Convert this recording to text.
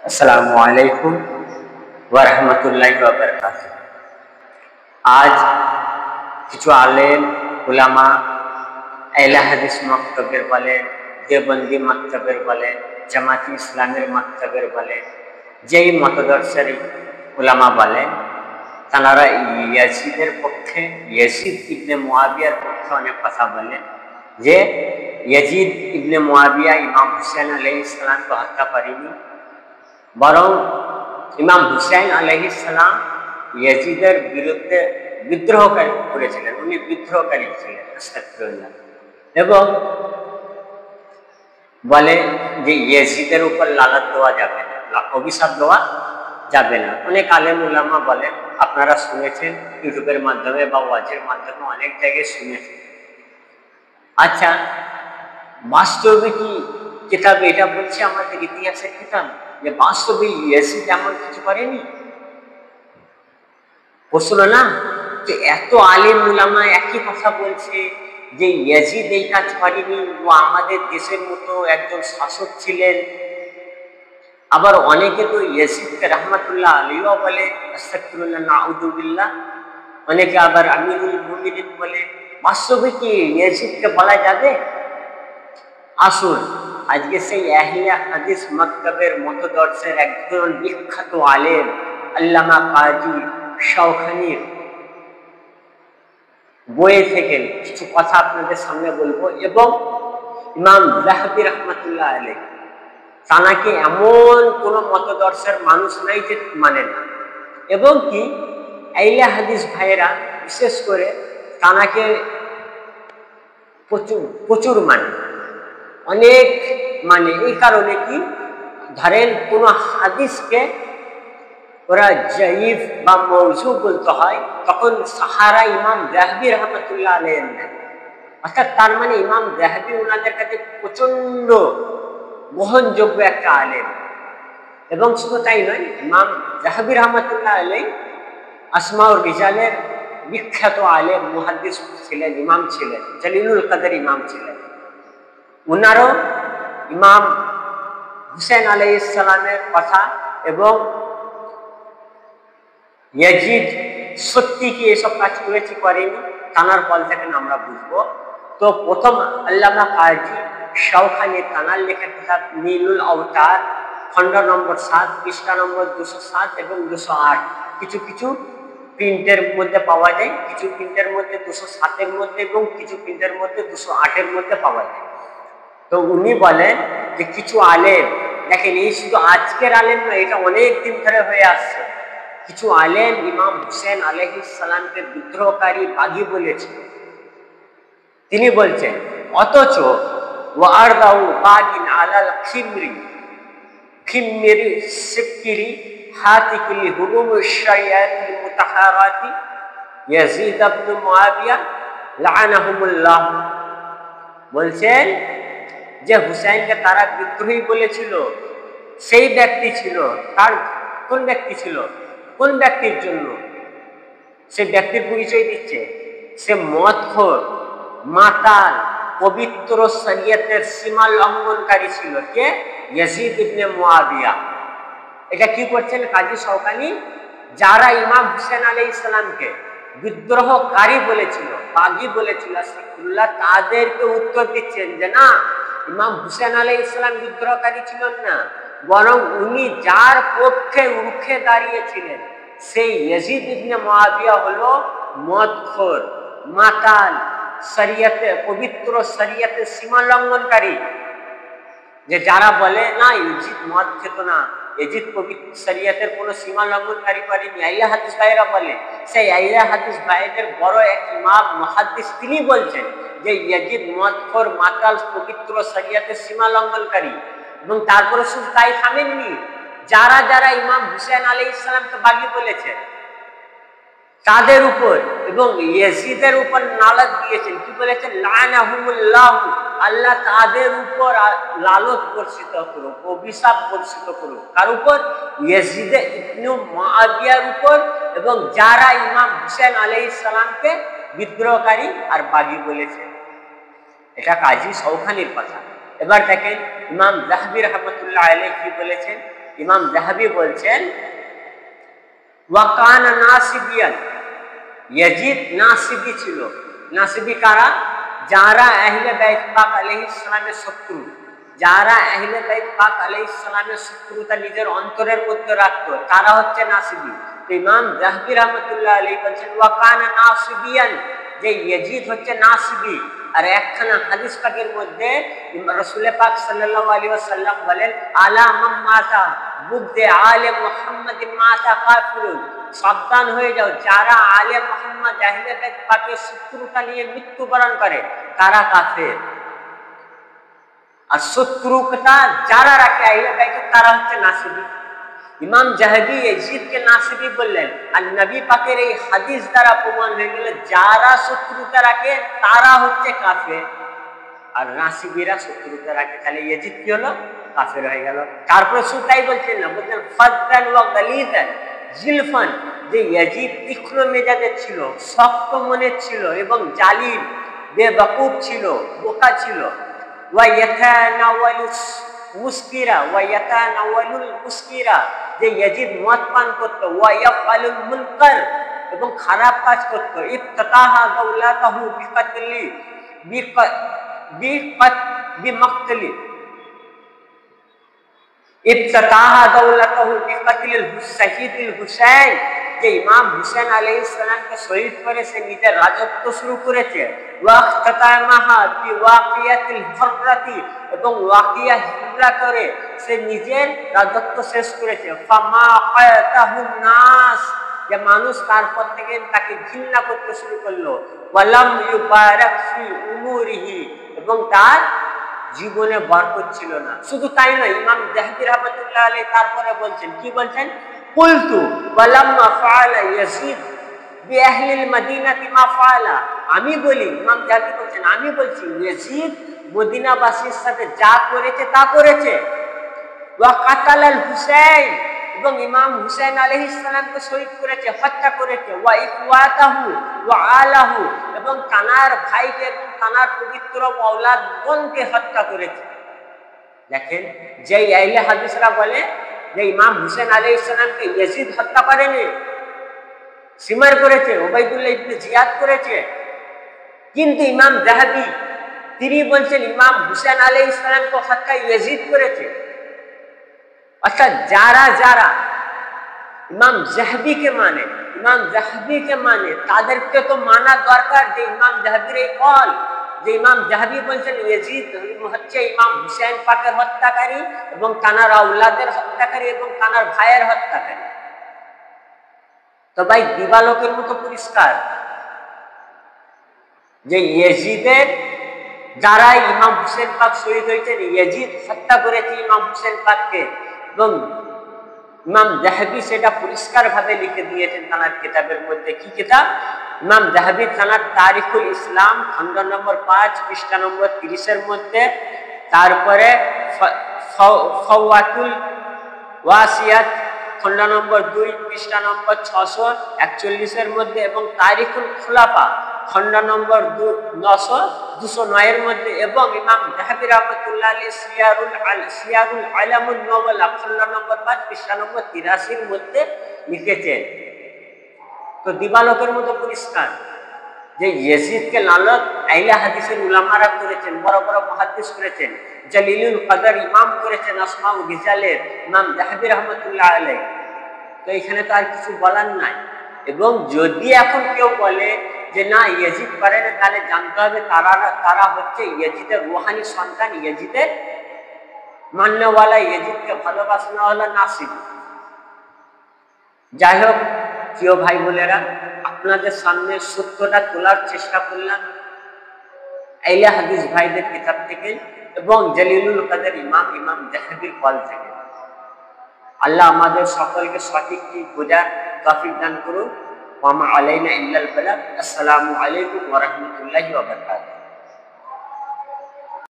अस्सलामु अलैकुम वरहमतुल्लाहि वबरकातुहू। आज কিছু আলেম উলামা আহলে হাদিস মাকতাবের বলেন, দেওবন্দি মাকতাবের বলেন, জামাতি ইসলামের মাকতাবের বলেন, যেই মতদর্শের উলামা বলেন, তারা ইয়াজিদের পক্ষে, ইয়াজিদ ইবনে মুআবিয়ার পক্ষে অনেক কথা বলেন যে ইয়াজিদ ইবনে মুআবিয়া ইমাম হুসাইন আলাইহিস সালামকে হত্যা করেনি, বরং ইমাম হুসাইন আলাইহিস সালাম ইয়াজিদের বিরুদ্ধে বিদ্রোহ করেছিলেন, উনি বিদ্রোহকারী ছিলেন আস্তাগফিরুল্লাহ। এবং বলে যে ইয়াজিদের উপর লানত দেওয়া যাবে না, অভিশাপ দেওয়া যাবে না। অনেক আলেম উলামা বলেন, আপনারা শুনেছেন ইউটিউবের মাধ্যমে বা ওয়াজের মাধ্যমে অনেক জায়গায় শুনেছেন। আচ্ছা, বাস্তবে কি কিতাবে এটা বলছে, আমাদের ইতিহাসের কিতাব, যে বাস্তবে ইয়াজিদ এমন কিছু করেনি? প্রশ্ন না? তো এত আলেম উলামা একই কথা বলছে যে ইয়াজিদ এই কাজ করেনি, ও আমাদের দেশের মতো একজন শাসক ছিলেন। আবার অনেকে তো ইয়াজিদকে রাহমাতুল্লাহ আলাইহি বলে, আস্তাগফিরুল্লাহ নাউযুবিল্লাহ। অনেকে আবার আমিরুল মুমিনিন বলে। বাস্তবে কি ইয়াজিদকে বলা যাবে? আসুন আজকে সেই আহলে হাদিস মাকতাবের মতদর্শের একজন বিখ্যাত আলেম আল্লামা কাজী শাওখানীর বইয়ে থেকে কিছু কথা আপনাদের সামনে বলবো। এবং ইমাম যাহাবী রাহমাতুল্লাহ আলাইহি, তানাকে এমন কোন মতদর্শের মানুষ নাই যে মানে না, এবং কি আহলে হাদিস ভাইয়েরা বিশেষ করে তানাকে প্রচুর মানে, অনেক মানে। এই কারণে কি, ধরেন কোন হাদিসকে ওরা জয়ীফ বা মওযু বলতে হয়, তখন সাহারা ইমাম যাহাবী রাহমাতুল্লাহ আলাইহি নেয়। অর্থাৎ তার মানে ইমাম যাহাবী ওনাদের কাছে প্রচন্ড গ্রহণযোগ্য একটা আলেম। এবং শুধু তাই নয়, ইমাম যাহাবী রাহমাতুল্লাহ আলাইহি আসমাউর রিজালের বিখ্যাত আলেম মুহাদ্দিস ছিলেন, ইমাম ছিলেন, জলিলুল কদর ইমাম ছিলেন। উনারও ইমাম হুসাইন আলাইহিস সালামের কথা এবং ইয়াজিদ সত্যি কি এসব কাজ করেছি করেনি, তানার কল থেকে আমরা বুঝবো। তো প্রথম আল্লামা কাজী শাওখানী তানার লেখা কিতাব নীলুল আওতার, খণ্ড নম্বর 7, পৃষ্ঠা নম্বর 207 এবং 208, কিছু কিছু প্রিন্টের মধ্যে পাওয়া যায়, কিছু প্রিন্টের মধ্যে 207-এর মধ্যে এবং কিছু প্রিন্টের মধ্যে 208-এর মধ্যে পাওয়া যায়। তো উনি বলেন যে কিছু আলেম, দেখেন এই শুধু আজকের আলেম নয়, এটা অনেক দিন ধরে হয়ে আসছে, কিছু আলেম ইমাম হুসাইন আলাইহিস সালামকে বিদ্রোহকারী বাগী বলেছিল। তিনি বলছেন, অথচ ওয়ারদাউ বাগিন আলাল খিমরি সিকিরি হাতিকিল হুকুম শারিয়াতিল মুতাহারাতি ইয়াজিদ ইবনে মুআবিয়া লাআনাহুমুল্লাহ। বলছেন যে হুসাইনকে তারা বিদ্রোহী বলেছিল, সেই ব্যক্তি ছিল, তার কোন ব্যক্তি ছিল, কোন ব্যক্তির জন্য? সে ব্যক্তির পরিচয় দিচ্ছে, সে মদখোর, মাতাল, পবিত্র শরীয়তের সীমা লঙ্ঘনকারী ছিল। কে? ইয়াজিদ ইবনে মুআবিয়া। এটা কি করছেন কাজী শাওখানী? যারা ইমাম হুসাইন আলাইহিস সালামকে বিদ্রোহকারী বলেছিল, বাগী বলেছিল, আস্তাগফিরুল্লাহ, তাদেরকে উত্তর দিচ্ছেন যে না, ইমাম হুসাইন আলাইহিস সালাম বিদ্রোহকারী ছিলেন না, বরং উনি যার পক্ষে রুখে দাঁড়িয়েছিলেন সেই ইয়াজিদ ইবনে মুআবিয়া হলো মদখোর, মাতাল, শরীয়তে, পবিত্র শরীয়তের সীমা লঙ্ঘনকারী। যে যারা বলে না ইয়াজিদ মদ খেত না, ইয়াজিদ পবিত্র শরীয়তের কোনো সীমা লঙ্ঘনকারী করেনি, আহলে হাদিস ভাইরা বলে, সেই আহলে হাদিস ভাইদের বড় এক ইমাম মুহাদ্দিস তিনি বলছেন যে ইয়াজিদ মদখোর, মাতাল, পবিত্র শরীয়তের সীমা লঙ্ঘনকারী। এবং তারপরে শুধু তাই থামেননি, যারা যারা ইমাম হুসাইন আলাইহিস সালামকে বাগী বলেছে তাদের উপর এবং ইয়াজিদের উপর লানত দিয়েছেন। কি বলেছেন? লাআনাহুমুল্লাহ, আল্লাহ তাদের উপর লানত বর্ষিত করুক, অভিশাপ বর্ষিত করুক। কার উপর? ইয়াজিদ ইবনে মুআবিয়ার উপর, এবং যারা ইমাম হুসাইন আলাইহিস সালামকে বিদ্রোহকারী আর বাগী বলেছে। এটা কাজী শাওখানীর কথা। এবার দেখেন ইমাম যাহাবী রাহমাতুল্লাহ আলাইহি কি বলেছেন। ইমাম যাহাবী বলছেন ওয়াকানা নাসিবিয়ান, ইয়াজিদ নাসিবি ছিল। নাসিবি কারা? যারা আহলে বাইত পাক আলাইহিস সালামের শত্রু, যারা আহলে বাইত পাক আলাইহিস সালামের শত্রুতা নিজের অন্তরের মধ্যে রাখতো, তারা হচ্ছে নাসিবি। তো ইমাম যাহাবী রাহমাতুল্লাহ আলাইহি বলছেন ওয়াকানা নাসিবিয়ান, যে ইয়াজিদ হচ্ছে নাসিবি। আর একখানা হাদিস পাকের মধ্যে রাসূল পাক সাল্লাল্লাহু আলাইহি ওয়াসাল্লাম বলেন আলা মান মাতা বুগদে আলে মুহাম্মাদ মাতা কাফিরুন, সাবধান হয়ে যাও, যারা আলে মুহাম্মদ আহলে বাইত পাকের শত্রুতা নিয়ে মৃত্যুবরণ করে তারা কাফের। আর শত্রুতা যারা রাখে আহলে বাইতের তারা হচ্ছে নাসিবি। ইমাম যাহাবী ইয়াজিদকে নাসিবি বললেন, আর নবী পাকের এই হাদিস দ্বারা প্রমাণ হয়ে গেল যারা শত্রুতা রাখে তারা হচ্ছে কাফের, আর নাসিবিরা শত্রুতা রাখে। তাহলে ইয়াজিদ কি হলো? কাফের হয়ে গেল। তারপরে সুতাই বলছেন না, বলছেন ফাদ্দান ওয়া গালিদান জিলফান, যে ইয়াজিদ তীক্ষ্ণ মেজাজের ছিল, শক্ত মনের ছিল এবং জালিম বেবকুফ ছিল, বোকা ছিল। ওয়া ইয়াতানাওয়ালুস মুসকিরা ওয়া ইয়াতানাওয়ালুল মুসকিরা, যে ইয়াজিদ মদ পান করত। ওয়া ইয়াফআলুল মুনকার, এবং খারাপ কাজ করত। ইফতাতাহা দাওলাতাহু বিকাতলি বিমাকতলি ইফতাতাহা দাওলাতাহু বিকাতলিল শাহীদুল হুসাইন, যে ইমাম হুসেন আলাইহিস সালামকে শহীদ করে সে নিজের রাজত্ব শুরু করেছে। ওয়াখতাতামাহা বিওয়াকিয়াতিল হররাতি, এবং ওয়াকিয়া হিজরা করে সে নিজের রাজত্ব শেষ করেছে। ফামা কাতাহুন নাস, যে মানুষ তারপর থেকে তাকে ঘৃণা করতে শুরু করলো। ওয়ালাম ইউবারাক ফি উমুরিহি, এবং তার জীবনে বরকত ছিল না। শুধু তাই নয়, ইমাম যাহাবী রাহমাতুল্লাহ আলাইহি তারপরে বলছেন, কি বলছেন? কুলতু ওয়ালাম্মা ফাআলা ইয়াজিদ বিআহলিল মদিনাতি মা ফাআলা, আমি বলি, ইমাম যাহাবী বলছেন আমি বলছি ইয়াজিদ মদিনাবাসীর সাথে যা করেছে তা করেছে। ওয়া কাতালাল হুসাইন, এবং ইমাম হুসাইন আলাইহিস সালামকে শহীদ করেছে, হত্যা করেছে। ওয়া ইখওয়াতাহু ওয়া আলাহু, এবং তানার ভাইকে এবং তানার পবিত্র আওলাদগণকে হত্যা করেছে। দেখেন, যে আহলে হাদিসরা বলে যে ইমাম হুসেন আলাইহিস সালামকে ইয়াজিদ হত্যা করেনি, সিমার করেছে, উবাইদুল্লাহ ইবনে জিয়াদ করেছে, কিন্তু ইমাম যাহাবী তিনি বলছেন ইমাম হুসেন আলাইহিস সালামকে হত্যা ইয়াজিদ করেছে। অর্থাৎ যারা যারা ইমাম যাহাবীকে মানে, ইমাম যাহাবীকে মানে, তাদেরকে তো মানা দরকার যে ইমাম যাহাবীর এই কল, যে ইমাম যাহাবী বলছেন ইয়াজিদ হচ্ছে ইমাম হুসেন পাকের হত্যাকারী এবং তানার আওলাদের হত্যাকারী এবং তানার ভাইয়ের হত্যাকারী। তো ভাই দিবালোকের মতো পরিষ্কার যে ইয়াজিদের যারা ইমাম হুসেন পাক শহীদ হয়েছেন, ইয়াজিদ হত্যা করেছে ইমাম হুসেন পাককে, এবং ইমাম যাহাবী সেটা পরিষ্কার ভাবে লিখে দিয়েছেন তানার কিতাবের মধ্যে। কি কিতাব? ইমাম যাহাবী তানার তারিখুল ইসলাম খণ্ড নম্বর 5 পৃষ্ঠা নম্বর 30-এর মধ্যে, তারপরে ফাওয়াতুল ওয়াসিয়াত খণ্ড নম্বর 2 পৃষ্ঠা নম্বর 641-এর মধ্যে, এবং তারিখুল খুলাফা খণ্ড নম্বর 209-এর মধ্যে, এবং ইমাম যাহাবী রাহমাতুল্লাহ আলাইহি সিয়ারুল আলামুন নুবালা খণ্ড নম্বর 5 পৃষ্ঠা নম্বর 83-এর মধ্যে লিখেছেন। তো দিবালোকের মতো পরিষ্কার যে ইয়াজিদকে লানত আহলে হাদিসের উলামারা করেছেন, বড় বড় মুহাদ্দিস করেছেন, জালিলুল কদর ইমাম করেছেন আসমা ও রিজালের ইমাম যাহাবী রাহমাতুল্লাহ আলাইহি। তো এখানে তো আর কিছু বলার নাই। এবং যদি এখন কেউ বলে যে না ইয়াজিদ পারে না, তাহলে জানতে হবে তারা হচ্ছে ইয়াজিদের রুহানি সন্তান, ইয়াজিদের মান্যওয়ালা, ইয়াজিদকে ভালোবাসনেওয়ালা নাসিবী। যাই হোক প্রিয় ভাই বোনেরা, আপনাদের সামনে সত্যটা তোলার চেষ্টা করলাম আহলে হাদিস ভাইদের কিতাব থেকে এবং জালিলুল কদর ইমাম যাহাবীর কল থেকে। আল্লাহ আমাদের সকলকে সঠিক ঠিক বোঝার তৌফিক দান করুন। ওয়া মা আলাইনা ইল্লাল বালাগ। আসসালামু আলাইকুম ওয়া রাহমাতুল্লাহি ওয়া বারাকাতুহু।